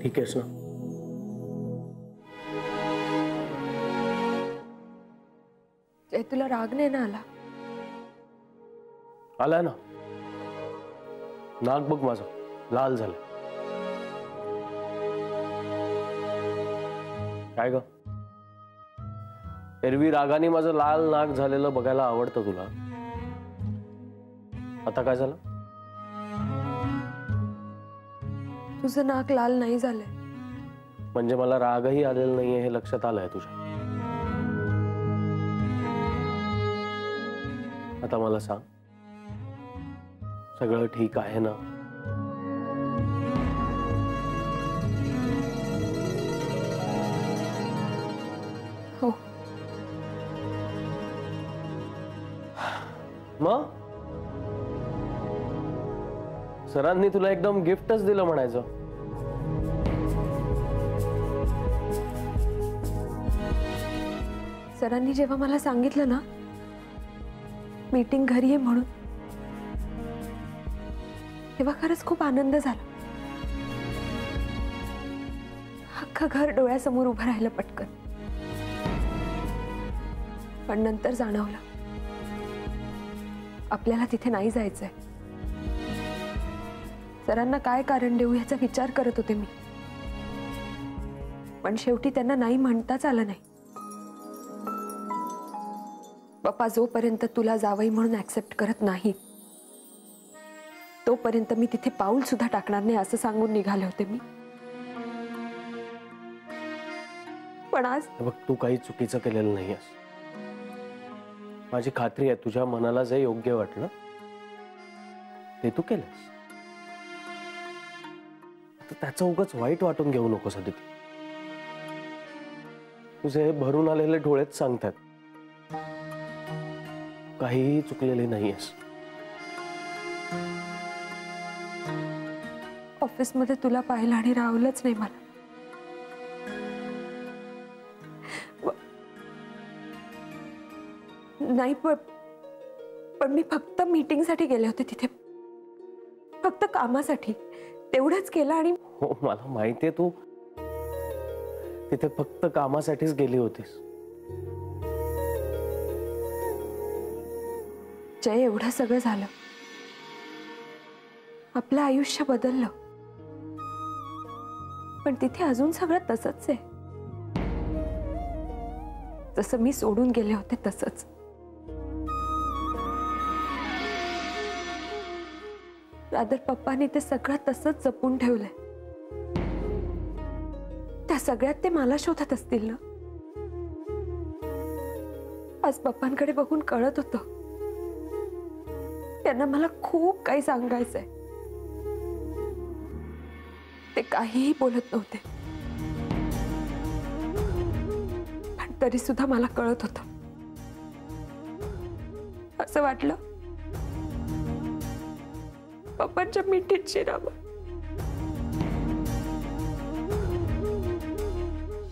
ठीक आहेस ना? जय, तुला राग नाही ना आला? आलाय ना. नाक बघ माझं लाल झालं. काय ग? एरवी रागाने माझं लाल नाक झालेलं बघायला आवडतं तुला. आता काय झालं? तुझं नाक लाल नाही झालंय. म्हणजे मला रागही आलेला नाहीये हे लक्षात आलंय तुझ्या. आता मला सांग, सगळं ठीक आहे ना? हो. मग सरांनी तुला एकदम गिफ्टच दिलं म्हणायचं. सरांनी जेव्हा मला सांगितलं ना मीटिंग घरी आहे म्हणून, तेव्हा खरंच खूप आनंद झाला. अख्खं घर डोळ्यासमोर उभं राहिलं पटकन. पण नंतर जाणवलं आपल्याला तिथे नाही जायचंय. सरांना काय कारण देऊ याचा विचार करत होते मी, पण शेवटी त्यांना नाही म्हणताच आलं नाही. पप्पा जोपर्यंत तुला जावई म्हणून ऍक्सेप्ट करत नाही तोपर्यंत मी तिथे पाऊल सुद्धा टाकणार नाही असं सांगून निघाले होते मी. पण आज बघ, तू काही चुकीचं केलेलं नाहीयेस. माझी खात्री आहे तुझ्या मनाला जे योग्य वाटलं ते तू केलंस. तर त्याचं उगाच वाईट वाटून घेऊ नकोस अदिती. तुझे भरून आलेले डोळेच सांगतात काहीही चुकलेली नाहीयेस. ऑफिसमध्ये तुला पाहिलं आणि राहवलंच नाही मला. नाही पण मी फक्त मीटिंगसाठी गेले होते तिथे, फक्त कामासाठी. तेवढंच केलं. आणि हो, मला माहितीये तू तिथे फक्त कामासाठीच गेली होतीस. जय, एवढं सगळं झालं, आपलं आयुष्य बदललं, पण तिथे अजून सगळं तसंच आहे, जसं मी सोडून गेले होते तसंच. रादर पप्पांनी ते सगळं तसंच जपून ठेवलंय. त्या सगळ्यात ते मला शोधत असतील ना. आज पप्पांकडे बघून कळत होतं त्यांना मला खूप काही सांगायचंय. ते काहीही बोलत नव्हते, पण तरी सुद्धा मला कळत होतं. असं वाटलं पप्पांच्या मिठीत शिरावं,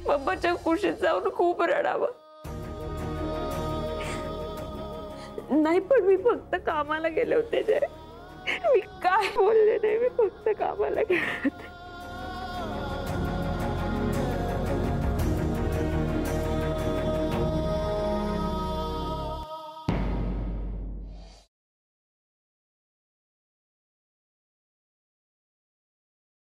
पप्पाच्या कुशीत जाऊन खूप रडावं. नाही, पण मी फक्त कामाला गेले होते. मी काय बोलले नाही, मी फक्त कामाला गेले होते.